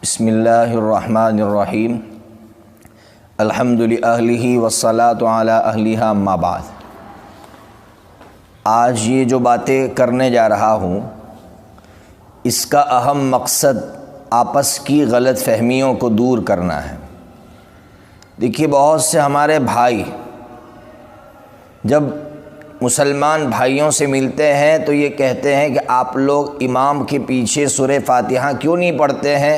بسم اللہ الرحمن الرحیم الحمد للہ والصلاة علی اہلہا اما بعد۔ آج یہ جو باتیں کرنے جا رہا ہوں اس کا اہم مقصد آپس کی غلط فہمیوں کو دور کرنا ہے۔ دیکھیے، بہت سے ہمارے بھائی جب مسلمان بھائیوں سے ملتے ہیں تو یہ کہتے ہیں کہ آپ لوگ امام کے پیچھے سورہ فاتحہ کیوں نہیں پڑھتے ہیں،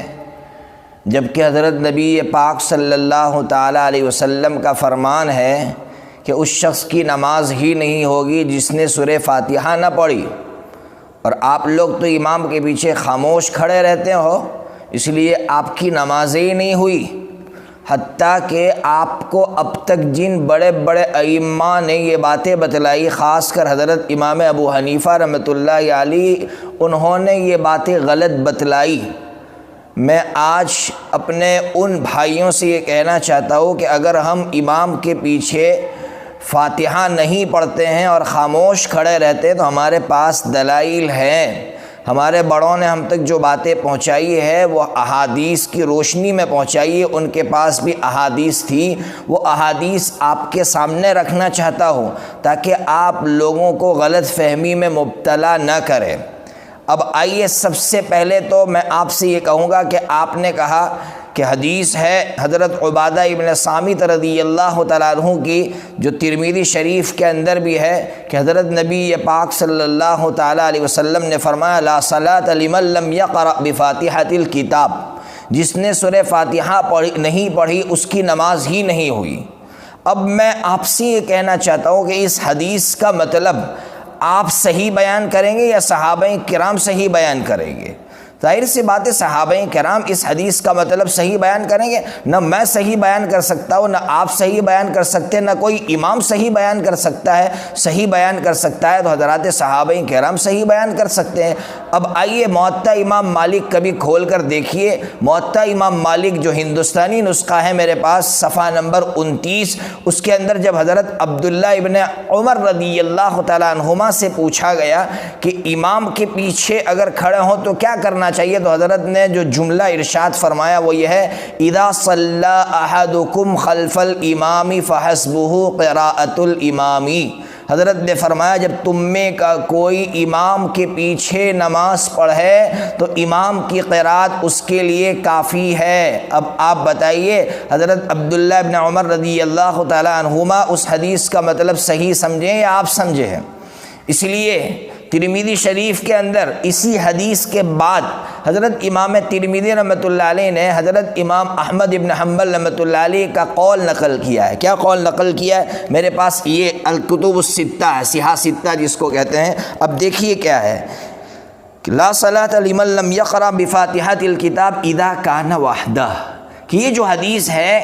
جبکہ حضرت نبی پاک صلی اللہ تعالیٰ علیہ وسلم کا فرمان ہے کہ اس شخص کی نماز ہی نہیں ہوگی جس نے سورہ فاتحہ نہ پڑھی، اور آپ لوگ تو امام کے پیچھے خاموش کھڑے رہتے ہو، اس لیے آپ کی نماز ہی نہیں ہوئی۔ حتیٰ کہ آپ کو اب تک جن بڑے بڑے ائمہ نے یہ باتیں بتلائی، خاص کر حضرت امام ابو حنیفہ رحمۃ اللہ علیہ، انہوں نے یہ باتیں غلط بتلائی۔ میں آج اپنے ان بھائیوں سے یہ کہنا چاہتا ہوں کہ اگر ہم امام کے پیچھے فاتحہ نہیں پڑھتے ہیں اور خاموش کھڑے رہتے ہیں تو ہمارے پاس دلائل ہیں۔ ہمارے بڑوں نے ہم تک جو باتیں پہنچائی ہے وہ احادیث کی روشنی میں پہنچائی ہے، ان کے پاس بھی احادیث تھی، وہ احادیث آپ کے سامنے رکھنا چاہتا ہوں تاکہ آپ لوگوں کو غلط فہمی میں مبتلا نہ کریں۔ اب آئیے، سب سے پہلے تو میں آپ سے یہ کہوں گا کہ آپ نے کہا کہ حدیث ہے حضرت عبادہ ابن صامت رضی اللہ تعالیٰ عنہ کی، جو ترمذی شریف کے اندر بھی ہے، کہ حضرت نبی پاک صلی اللہ تعالیٰ علیہ وسلم نے فرمایا لا صلاۃ لمن لم یقرأ بفاتحۃ الکتاب، جس نے سورہ فاتحہ نہیں پڑھی اس کی نماز ہی نہیں ہوئی۔ اب میں آپ سے یہ کہنا چاہتا ہوں کہ اس حدیث کا مطلب آپ صحیح بیان کریں گے یا صحابہ کرام صحیح بیان کریں گے؟ ظاہر سی بات ہے، صحابہ کرام اس حدیث کا مطلب صحیح بیان کریں گے۔ نہ میں صحیح بیان کر سکتا ہوں، نہ آپ صحیح بیان کر سکتے، نہ کوئی امام صحیح بیان کر سکتا ہے۔ صحیح بیان کر سکتا ہے تو حضرات صحابہ کرام صحیح بیان کر سکتے ہیں۔ اب آئیے، موطا امام مالک کبھی کھول کر دیکھیے، موطا امام مالک جو ہندوستانی نسخہ ہے میرے پاس، صفحہ نمبر 29، اس کے اندر جب حضرت عبداللہ ابن عمر رضی اللہ تعالیٰ عنہما سے پوچھا گیا کہ امام کے پیچھے اگر کھڑے ہوں تو کیا کرنا چاہیے، تو حضرت نے جو جملہ ارشاد فرمایا وہ یہ ہے، اذا صلی احدکم خلف الامام فحسبہ قراءۃ الامام۔ حضرت نے فرمایا جب تم میں کا کوئی امام کے پیچھے نماز پڑھے تو امام کی قرات اس کے لیے کافی ہے۔ اب آپ بتائیے، حضرت عبداللہ ابن عمر رضی اللہ تعالی عنہما اس حدیث کا مطلب صحیح سمجھیں یا آپ سمجھے ہیں؟ اس لیے ترمذی شریف کے اندر اسی حدیث کے بعد حضرت امام ترمذی رحمۃ اللہ علیہ نے حضرت امام احمد ابن حنبل رحمۃ اللہ علیہ کا قول نقل کیا ہے۔ کیا قول نقل کیا ہے؟ میرے پاس یہ الکتب الستہ ہے، صحاح ستہ جس کو کہتے ہیں۔ اب دیکھیے کیا ہے، لا صلاۃ لمن لم یقرأ بفاتحۃ الکتاب اذا کان وحدہ، کہ یہ جو حدیث ہے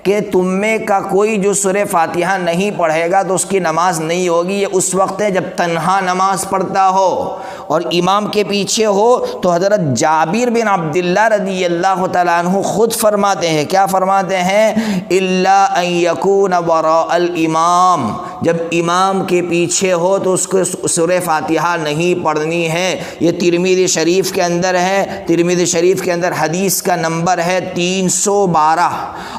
کہ تم میں کا کوئی جو سورہ فاتحہ نہیں پڑھے گا تو اس کی نماز نہیں ہوگی، یہ اس وقت ہے جب تنہا نماز پڑھتا ہو اور امام کے پیچھے ہو۔ تو حضرت جابر بن عبداللہ رضی اللہ تعالیٰ عنہ خود فرماتے ہیں، کیا فرماتے ہیں، الا ان یکون وراء الامام، جب امام کے پیچھے ہو تو اس کو سورہ فاتحہ نہیں پڑھنی ہے۔ یہ ترمذی شریف کے اندر ہے، ترمذی شریف کے اندر حدیث کا نمبر ہے 312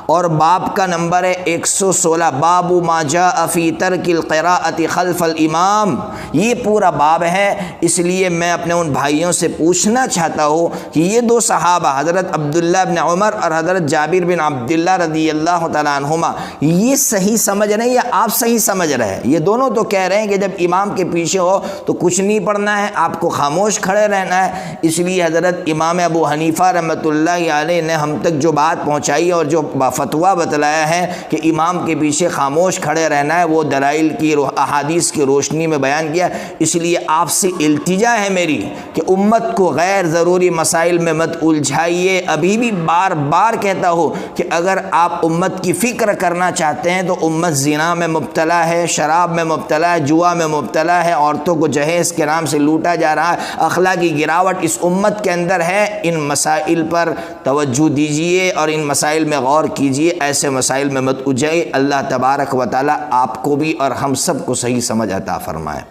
اور باب کا نمبر ہے 116، باب ما جاء فی ترک القراءۃ خلف الامام، یہ پورا باب ہے۔ اس لیے میں اپنے ان بھائیوں سے پوچھنا چاہتا ہوں کہ یہ دو صحابہ حضرت عبداللہ بن عمر اور حضرت جابر بن عبداللہ رضی اللہ تعالیٰ عنہما یہ صحیح سمجھ رہے ہیں یا آپ صحیح سمجھ رہے ہیں؟ یہ دونوں تو کہہ رہے ہیں کہ جب امام کے پیچھے ہو تو کچھ نہیں پڑھنا ہے، آپ کو خاموش کھڑے رہنا ہے۔ اس لیے حضرت امام ابو حنیفہ رحمۃ اللہ علیہ نے ہم تک جو بات پہنچائی اور جو فتویٰ بتلایا ہے کہ امام کے پیچھے خاموش کھڑے رہنا ہے، وہ دلائل کی احادیث کی روشنی میں بیان کیا۔ اس لیے آپ سے التجا ہے میری کہ امت کو غیر ضروری مسائل میں مت الجھائیے۔ ابھی بھی بار بار کہتا ہوں کہ اگر آپ امت کی فکر کرنا چاہتے ہیں تو امت زنا میں مبتلا ہے، شراب میں مبتلا ہے، جوا میں مبتلا ہے، عورتوں کو جہیز کے نام سے لوٹا جا رہا ہے، اخلاقی گراوٹ اس امت کے اندر ہے۔ ان مسائل پر توجہ دیجیے اور ان مسائل میں غور کیجیے، ایسے مسائل میں مت الجھائیے۔ اللہ تبارک و تعالی آپ کو بھی اور ہم سب کو صحیح سمجھ عطا فرمائے۔